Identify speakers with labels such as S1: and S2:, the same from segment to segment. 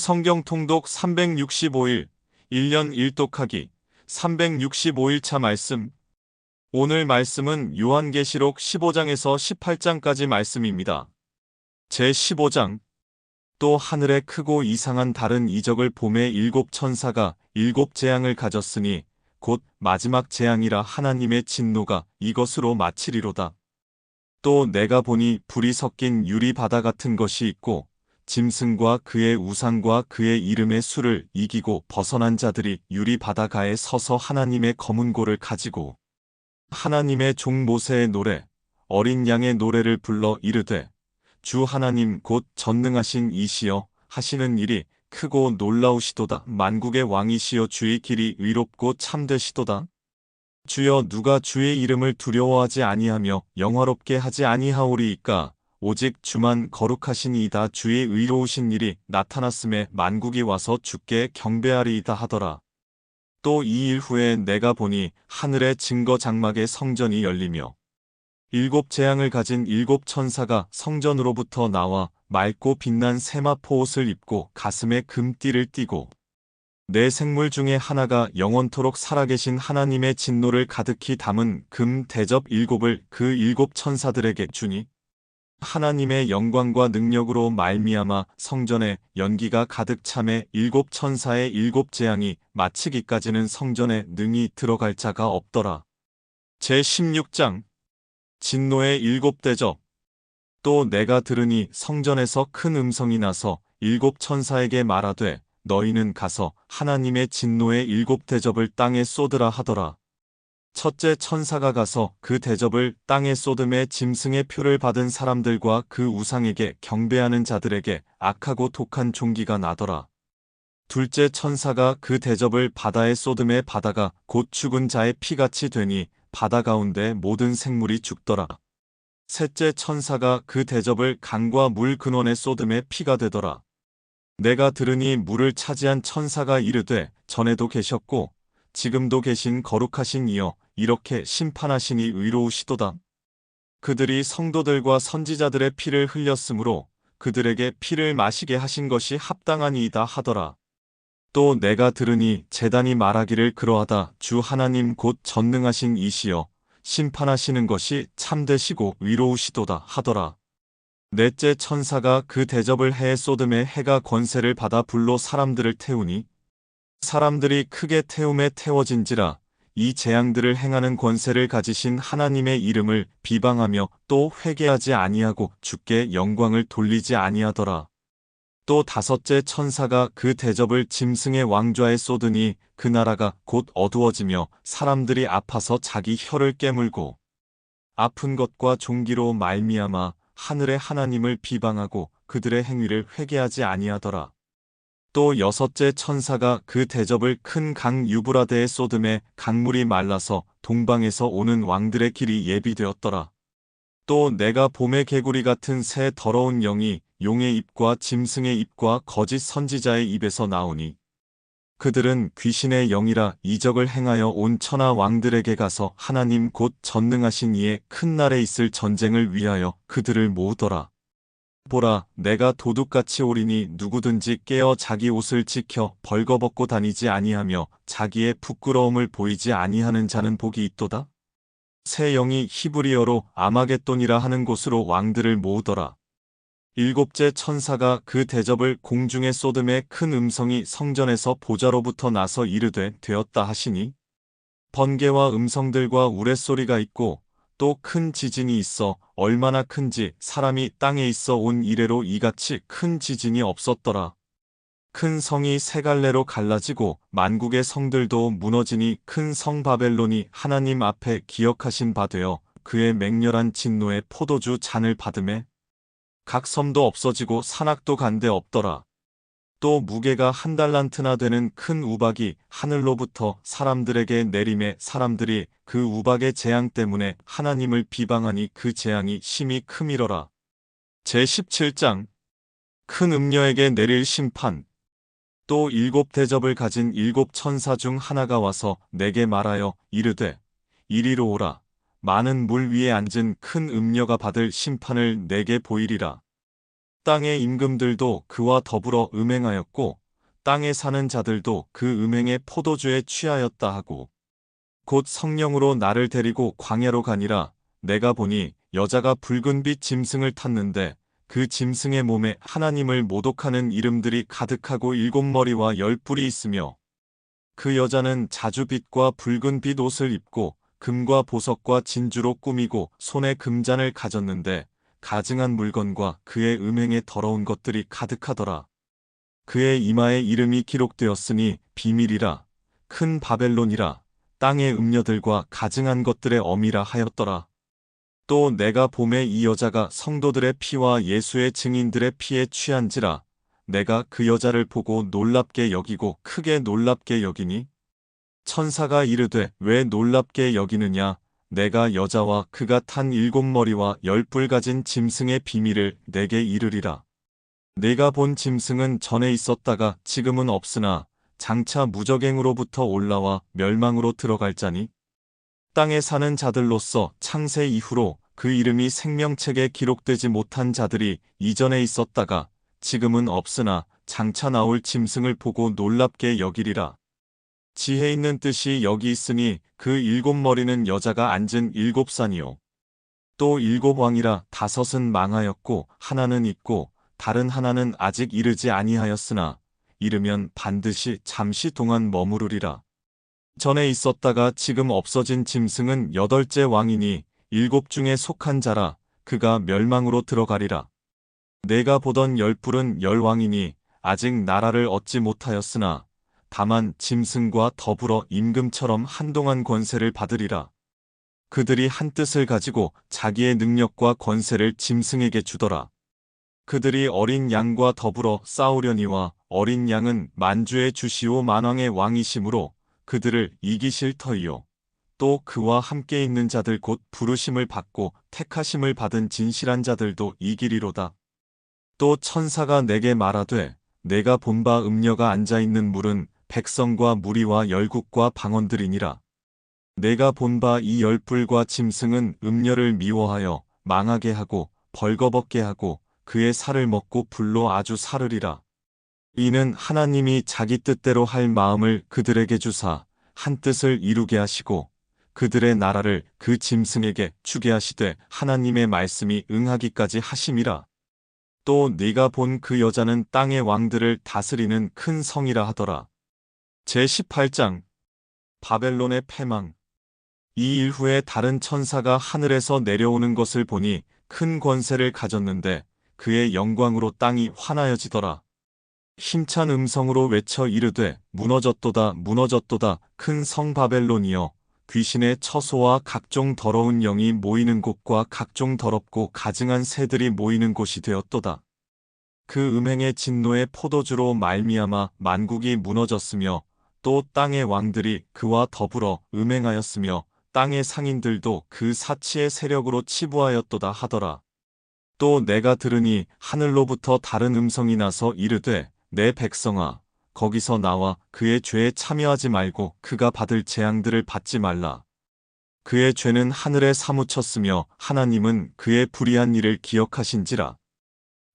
S1: 성경 통독 365일, 1년 1독하기, 365일차 말씀. 오늘 말씀은 요한계시록 15장에서 18장까지 말씀입니다. 제15장. 또 하늘에 크고 이상한 다른 이적을 보매 일곱 천사가 일곱 재앙을 가졌으니 곧 마지막 재앙이라 하나님의 진노가 이것으로 마치리로다. 또 내가 보니 불이 섞인 유리 바다 같은 것이 있고 짐승과 그의 우상과 그의 이름의 수를 이기고 벗어난 자들이 유리 바다가에 서서 하나님의 검은 고를 가지고 하나님의 종 모세의 노래, 어린 양의 노래를 불러 이르되 주 하나님 곧 전능하신 이시여 하시는 일이 크고 놀라우시도다. 만국의 왕이시여 주의 길이 의롭고 참되시도다. 주여 누가 주의 이름을 두려워하지 아니하며 영화롭게 하지 아니하오리이까. 오직 주만 거룩하시니이다. 주의 의로우신 일이 나타났음에 만국이 와서 주께 경배하리이다 하더라. 또 이 일 후에 내가 보니 하늘의 증거 장막의 성전이 열리며 일곱 재앙을 가진 일곱 천사가 성전으로부터 나와 맑고 빛난 세마포 옷을 입고 가슴에 금띠를 띠고 네 생물 중에 하나가 영원토록 살아계신 하나님의 진노를 가득히 담은 금 대접 일곱을 그 일곱 천사들에게 주니 하나님의 영광과 능력으로 말미암아 성전에 연기가 가득 차매 일곱 천사의 일곱 재앙이 마치기까지는 성전에 능히 들어갈 자가 없더라. 제16장. 진노의 일곱 대접. 또 내가 들으니 성전에서 큰 음성이 나서 일곱 천사에게 말하되 너희는 가서 하나님의 진노의 일곱 대접을 땅에 쏟으라 하더라. 첫째 천사가 가서 그 대접을 땅에 쏟음에 짐승의 표를 받은 사람들과 그 우상에게 경배하는 자들에게 악하고 독한 종기가 나더라. 둘째 천사가 그 대접을 바다에 쏟음에 바다가 곧 죽은 자의 피같이 되니 바다 가운데 모든 생물이 죽더라. 셋째 천사가 그 대접을 강과 물 근원에 쏟음에 피가 되더라. 내가 들으니 물을 차지한 천사가 이르되 전에도 계셨고 지금도 계신 거룩하신 이여 이렇게 심판하시니 의로우시도다. 그들이 성도들과 선지자들의 피를 흘렸으므로 그들에게 피를 마시게 하신 것이 합당하니이다 하더라. 또 내가 들으니 제단이 말하기를 그러하다. 주 하나님 곧 전능하신 이시여 심판하시는 것이 참되시고 의로우시도다 하더라. 넷째 천사가 그 대접을 해에 쏟음에 해가 권세를 받아 불로 사람들을 태우니 사람들이 크게 태움에 태워진지라. 이 재앙들을 행하는 권세를 가지신 하나님의 이름을 비방하며 또 회개하지 아니하고 주께 영광을 돌리지 아니하더라. 또 다섯째 천사가 그 대접을 짐승의 왕좌에 쏟으니 그 나라가 곧 어두워지며 사람들이 아파서 자기 혀를 깨물고 아픈 것과 종기로 말미암아 하늘의 하나님을 비방하고 그들의 행위를 회개하지 아니하더라. 또 여섯째 천사가 그 대접을 큰 강 유브라데에 쏟음에 강물이 말라서 동방에서 오는 왕들의 길이 예비되었더라. 또 내가 봄의 개구리 같은 새 더러운 영이 용의 입과 짐승의 입과 거짓 선지자의 입에서 나오니 그들은 귀신의 영이라 이적을 행하여 온 천하 왕들에게 가서 하나님 곧 전능하신 이의 큰 날에 있을 전쟁을 위하여 그들을 모으더라. 보라, 내가 도둑같이 오리니 누구든지 깨어 자기 옷을 지켜 벌거벗고 다니지 아니하며 자기의 부끄러움을 보이지 아니하는 자는 복이 있도다. 새 영이 히브리어로 아마겟돈이라 하는 곳으로 왕들을 모으더라. 일곱째 천사가 그 대접을 공중에 쏟음에 큰 음성이 성전에서 보좌로부터 나서 이르되 되었다 하시니 번개와 음성들과 우레소리가 있고 또 큰 지진이 있어 얼마나 큰지 사람이 땅에 있어 온 이래로 이같이 큰 지진이 없었더라. 큰 성이 세 갈래로 갈라지고 만국의 성들도 무너지니 큰 성 바벨론이 하나님 앞에 기억하신 바 되어 그의 맹렬한 진노의 포도주 잔을 받음에 각 섬도 없어지고 산악도 간데 없더라. 또 무게가 한 달란트나 되는 큰 우박이 하늘로부터 사람들에게 내림에 사람들이 그 우박의 재앙 때문에 하나님을 비방하니 그 재앙이 심히 크미러라. 제17장. 큰 음녀에게 내릴 심판. 또 일곱 대접을 가진 일곱 천사 중 하나가 와서 내게 말하여 이르되 이리로 오라. 많은 물 위에 앉은 큰 음녀가 받을 심판을 내게 보이리라. 땅의 임금들도 그와 더불어 음행하였고 땅에 사는 자들도 그 음행의 포도주에 취하였다 하고 곧 성령으로 나를 데리고 광야로 가니라. 내가 보니 여자가 붉은 빛 짐승을 탔는데 그 짐승의 몸에 하나님을 모독하는 이름들이 가득하고 7머리와 10뿔이 있으며 그 여자는 자주빛과 붉은 빛 옷을 입고 금과 보석과 진주로 꾸미고 손에 금잔을 가졌는데 가증한 물건과 그의 음행에 더러운 것들이 가득하더라. 그의 이마에 이름이 기록되었으니 비밀이라 큰 바벨론이라 땅의 음녀들과 가증한 것들의 어미라 하였더라. 또 내가 보매 이 여자가 성도들의 피와 예수의 증인들의 피에 취한지라. 내가 그 여자를 보고 놀랍게 여기고 크게 놀랍게 여기니 천사가 이르되 왜 놀랍게 여기느냐. 내가 여자와 그가 탄 7머리와 10뿔 가진 짐승의 비밀을 내게 이르리라. 내가 본 짐승은 전에 있었다가 지금은 없으나 장차 무적행으로부터 올라와 멸망으로 들어갈 자니 땅에 사는 자들로서 창세 이후로 그 이름이 생명책에 기록되지 못한 자들이 이전에 있었다가 지금은 없으나 장차 나올 짐승을 보고 놀랍게 여기리라. 지혜 있는 뜻이 여기 있으니 그 7머리는 여자가 앉은 7산이요. 또 7왕이라 5은 망하였고 하나는 있고 다른 하나는 아직 이르지 아니하였으나 이르면 반드시 잠시 동안 머무르리라. 전에 있었다가 지금 없어진 짐승은 8째 왕이니 7 중에 속한 자라. 그가 멸망으로 들어가리라. 내가 보던 10뿔은 10왕이니 아직 나라를 얻지 못하였으나 다만 짐승과 더불어 임금처럼 한동안 권세를 받으리라. 그들이 한 뜻을 가지고 자기의 능력과 권세를 짐승에게 주더라. 그들이 어린 양과 더불어 싸우려니와 어린 양은 만주의 주시오 만왕의 왕이시므로 그들을 이기실 터이요. 또 그와 함께 있는 자들 곧 부르심을 받고 택하심을 받은 진실한 자들도 이기리로다. 또 천사가 내게 말하되 내가 본 바 음녀가 앉아있는 물은 백성과 무리와 열국과 방언들이니라. 내가 본 바 이 10뿔과 짐승은 음녀를 미워하여 망하게 하고 벌거벗게 하고 그의 살을 먹고 불로 아주 사르리라. 이는 하나님이 자기 뜻대로 할 마음을 그들에게 주사 한 뜻을 이루게 하시고 그들의 나라를 그 짐승에게 주게 하시되 하나님의 말씀이 응하기까지 하심이라. 또 네가 본 그 여자는 땅의 왕들을 다스리는 큰 성이라 하더라. 제18장 바벨론의 패망. 이 일 후에 다른 천사가 하늘에서 내려오는 것을 보니 큰 권세를 가졌는데 그의 영광으로 땅이 환하여지더라. 힘찬 음성으로 외쳐 이르되 무너졌도다 무너졌도다 큰 성 바벨론이여 귀신의 처소와 각종 더러운 영이 모이는 곳과 각종 더럽고 가증한 새들이 모이는 곳이 되었도다. 그 음행의 진노의 포도주로 말미암아 만국이 무너졌으며 또 땅의 왕들이 그와 더불어 음행하였으며 땅의 상인들도 그 사치의 세력으로 치부하였도다 하더라. 또 내가 들으니 하늘로부터 다른 음성이 나서 이르되 내 백성아 거기서 나와 그의 죄에 참여하지 말고 그가 받을 재앙들을 받지 말라. 그의 죄는 하늘에 사무쳤으며 하나님은 그의 불의한 일을 기억하신지라.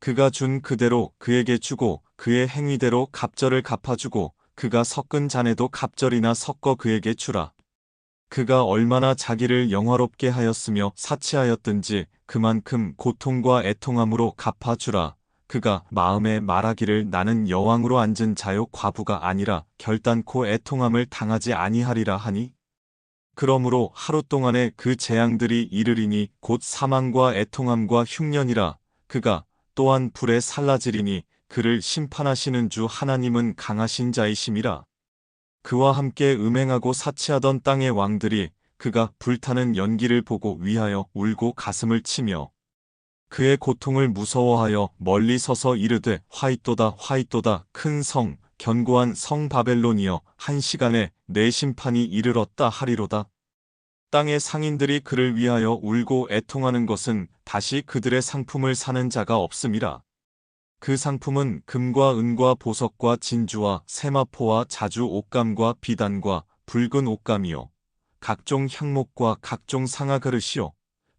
S1: 그가 준 그대로 그에게 주고 그의 행위대로 갑절을 갚아주고 그가 섞은 잔에도 갑절이나 섞어 그에게 주라. 그가 얼마나 자기를 영화롭게 하였으며 사치하였든지 그만큼 고통과 애통함으로 갚아주라. 그가 마음에 말하기를 나는 여왕으로 앉은 자요 과부가 아니라 결단코 애통함을 당하지 아니하리라 하니 그러므로 하루 동안에 그 재앙들이 이르리니 곧 사망과 애통함과 흉년이라. 그가 또한 불에 살라지리니 그를 심판하시는 주 하나님은 강하신 자이심이라. 그와 함께 음행하고 사치하던 땅의 왕들이 그가 불타는 연기를 보고 위하여 울고 가슴을 치며 그의 고통을 무서워하여 멀리 서서 이르되 화이또다 화이또다 큰 성 견고한 성 바벨론이여 한 시간에 내 심판이 이르렀다 하리로다. 땅의 상인들이 그를 위하여 울고 애통하는 것은 다시 그들의 상품을 사는 자가 없음이라. 그 상품은 금과 은과 보석과 진주와 세마포와 자주 옷감과 비단과 붉은 옷감이요 각종 향목과 각종 상아 그릇이요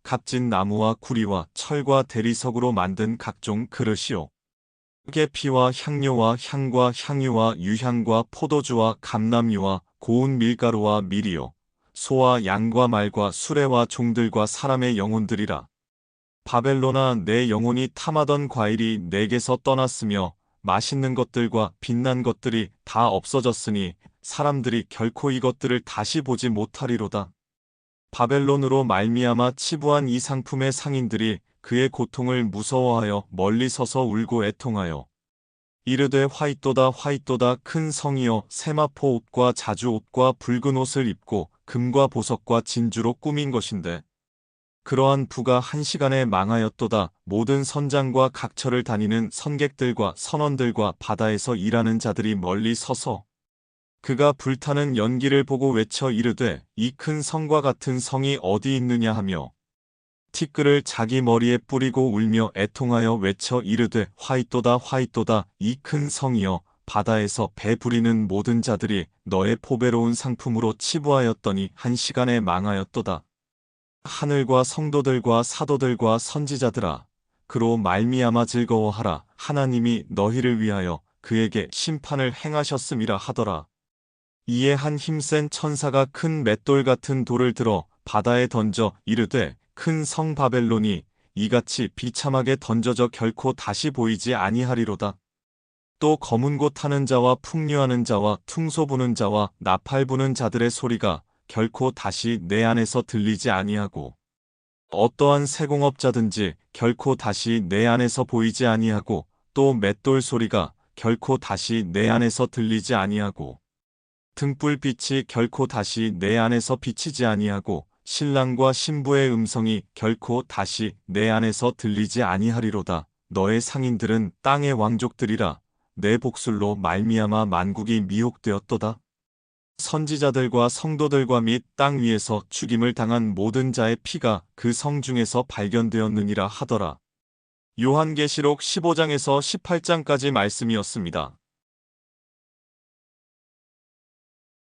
S1: 값진 나무와 구리와 철과 대리석으로 만든 각종 그릇이요. 흙의 피와 향료와 향과 향유와 유향과 포도주와 감람유와 고운 밀가루와 밀이요. 소와 양과 말과 수레와 종들과 사람의 영혼들이라. 바벨론아, 내 영혼이 탐하던 과일이 내게서 떠났으며 맛있는 것들과 빛난 것들이 다 없어졌으니 사람들이 결코 이것들을 다시 보지 못하리로다. 바벨론으로 말미암아 치부한 이 상품의 상인들이 그의 고통을 무서워하여 멀리 서서 울고 애통하여 이르되 화이또다 화이또다 큰 성이여 세마포 옷과 자주 옷과 붉은 옷을 입고 금과 보석과 진주로 꾸민 것인데 그러한 부가 한 시간에 망하였도다. 모든 선장과 각처를 다니는 선객들과 선원들과 바다에서 일하는 자들이 멀리 서서 그가 불타는 연기를 보고 외쳐 이르되 이 큰 성과 같은 성이 어디 있느냐 하며 티끌을 자기 머리에 뿌리고 울며 애통하여 외쳐 이르되 화이또다 화이또다 이 큰 성이여 바다에서 배 부리는 모든 자들이 너의 포배로운 상품으로 치부하였더니 한 시간에 망하였도다. 하늘과 성도들과 사도들과 선지자들아 그로 말미암아 즐거워하라. 하나님이 너희를 위하여 그에게 심판을 행하셨음이라 하더라. 이에 한 힘센 천사가 큰 맷돌 같은 돌을 들어 바다에 던져 이르되 큰 성 바벨론이 이같이 비참하게 던져져 결코 다시 보이지 아니하리로다. 또 검은 곳 타는 자와 풍류하는 자와 퉁소 부는 자와 나팔 부는 자들의 소리가 결코 다시 내 안에서 들리지 아니하고 어떠한 세공업자든지 결코 다시 내 안에서 보이지 아니하고 또 맷돌 소리가 결코 다시 내 안에서 들리지 아니하고 등불빛이 결코 다시 내 안에서 비치지 아니하고 신랑과 신부의 음성이 결코 다시 내 안에서 들리지 아니하리로다. 너의 상인들은 땅의 왕족들이라. 내 복술로 말미암아 만국이 미혹되었도다. 선지자들과 성도들과 및 땅 위에서 죽임을 당한 모든 자의 피가 그 성 중에서 발견되었느니라 하더라. 요한계시록 15장에서 18장까지 말씀이었습니다.